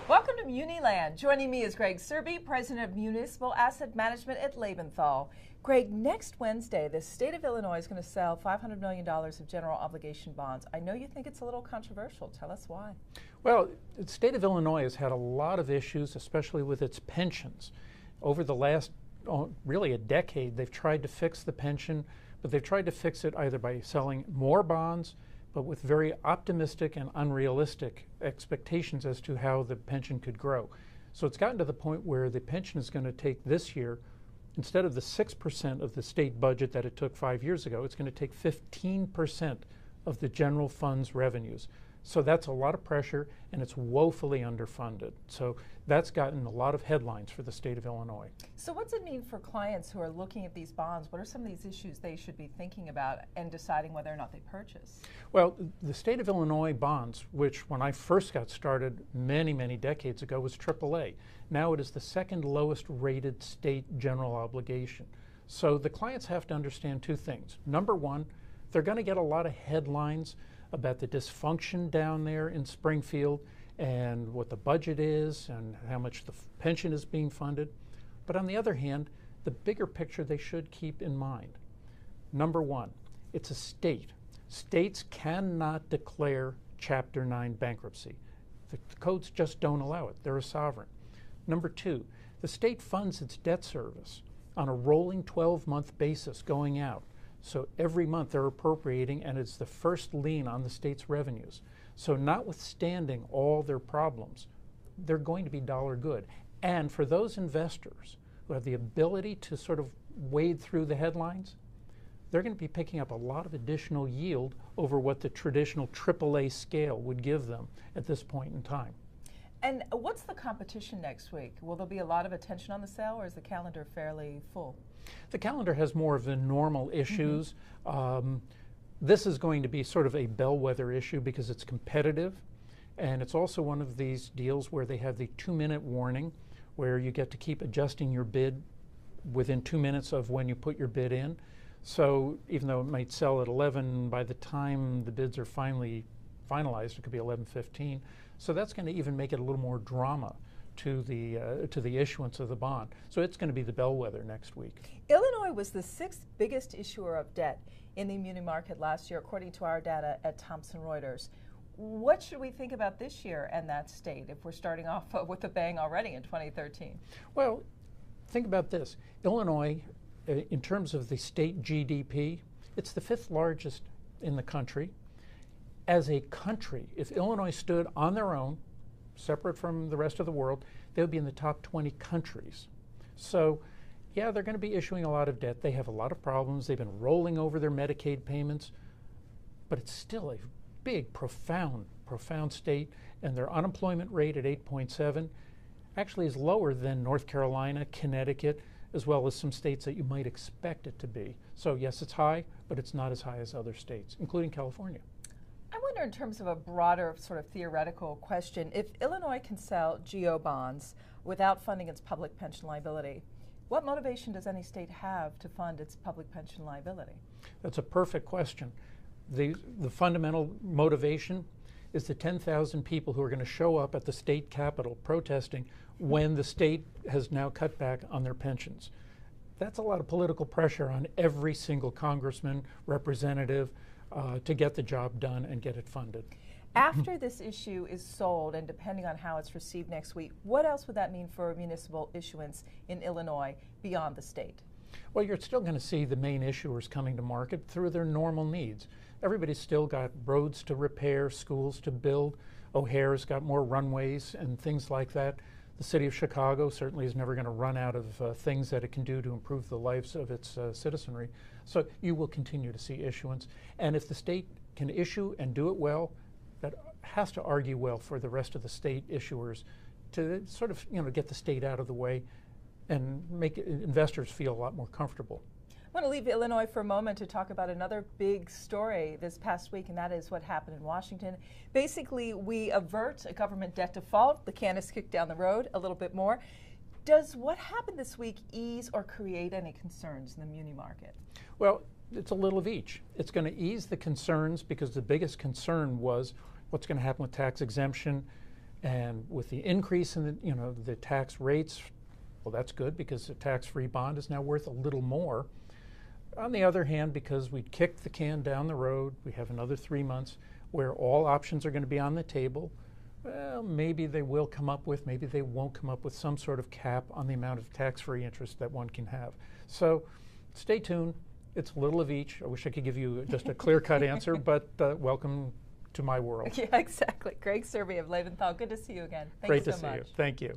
Welcome to MuniLand. Joining me is Greg Serbe, President of Municipal Asset Management at Lebenthal. Greg, next Wednesday, the state of Illinois is going to sell $500 million of general obligation bonds. I know you think it's a little controversial. Tell us why. Well, the state of Illinois has had a lot of issues, especially with its pensions. Over the last, really a decade, they've tried to fix the pension, but they've tried to fix it either by selling more bonds, but with very optimistic and unrealistic expectations as to how the pension could grow. So it's gotten to the point where the pension is going to take this year, instead of the 6% of the state budget that it took 5 years ago, it's going to take 15% of the general fund's revenues. So that's a lot of pressure, and it's woefully underfunded. So that's gotten a lot of headlines for the state of Illinois. So what's it mean for clients who are looking at these bonds? What are some of these issues they should be thinking about and deciding whether or not they purchase? Well, the state of Illinois bonds, which when I first got started many, many decades ago was AAA. Now it is the second lowest rated state general obligation. So the clients have to understand two things. Number one, they're going to get a lot of headlines about the dysfunction down there in Springfield and what the budget is and how much the pension is being funded. But on the other hand, the bigger picture they should keep in mind. Number one, it's a state. States cannot declare Chapter 9 bankruptcy. The codes just don't allow it. They're a sovereign. Number two, the state funds its debt service on a rolling 12-month basis going out. So every month they're appropriating, and it's the first lien on the state's revenues. So notwithstanding all their problems, they're going to be dollar good. And for those investors who have the ability to sort of wade through the headlines, they're going to be picking up a lot of additional yield over what the traditional AAA scale would give them at this point in time. And what's the competition next week? Will there be a lot of attention on the sale, or is the calendar fairly full? The calendar has more of the normal issues. This is going to be sort of a bellwether issue because it's competitive, and it's also one of these deals where they have the 2-minute warning, where you get to keep adjusting your bid within 2 minutes of when you put your bid in. So even though it might sell at 11, by the time the bids are finally finalized, it could be 11:15. So that's going to even make it a little more drama to the issuance of the bond. So it's going to be the bellwether next week. Illinois was the 6th biggest issuer of debt in the muni market last year, according to our data at Thomson Reuters. What should we think about this year and that state if we're starting off with a bang already in 2013? Well, think about this. Illinois, in terms of the state GDP, it's the 5th largest in the country. As a country, if Illinois stood on their own, separate from the rest of the world, they would be in the top 20 countries. So, yeah, they're going to be issuing a lot of debt. They have a lot of problems. They've been rolling over their Medicaid payments, but it's still a big, profound state, and their unemployment rate at 8.7 actually is lower than North Carolina, Connecticut, as well as some states that you might expect it to be. So yes, it's high, but it's not as high as other states, including California. I wonder, in terms of a broader sort of theoretical question, if Illinois can sell GO bonds without funding its public pension liability, what motivation does any state have to fund its public pension liability? That's a perfect question. The fundamental motivation is the 10,000 people who are going to show up at the state capitol protesting when the state has now cut back on their pensions. That's a lot of political pressure on every single congressman, representative, to get the job done and get it funded. After this issue is sold, and depending on how it's received next week, what else would that mean for municipal issuance in Illinois beyond the state? Well, you're still going to see the main issuers coming to market through their normal needs. Everybody's still got roads to repair, schools to build. O'Hare's got more runways and things like that. The city of Chicago certainly is never going to run out of things that it can do to improve the lives of its citizenry. So you will continue to see issuance. And if the state can issue and do it well, that has to argue well for the rest of the state issuers to sort of, get the state out of the way and make investors feel a lot more comfortable. I want to leave Illinois for a moment to talk about another big story this past week, and that is what happened in Washington. Basically, we avert a government debt default. The can is kicked down the road a little bit more. Does what happened this week ease or create any concerns in the muni market? Well, it's a little of each. It's going to ease the concerns because the biggest concern was what's going to happen with tax exemption. And with the increase in the tax rates, well, that's good because a tax-free bond is now worth a little more. On the other hand, because we kicked the can down the road, we have another 3 months where all options are going to be on the table. Well, maybe they will come up with, maybe they won't come up with some sort of cap on the amount of tax-free interest that one can have. So stay tuned. It's a little of each. I wish I could give you just a clear-cut answer, but welcome to my world. Yeah, exactly. Greg Serbe of Leventhal, good to see you again. Thanks Great to so see much. you. Thank you.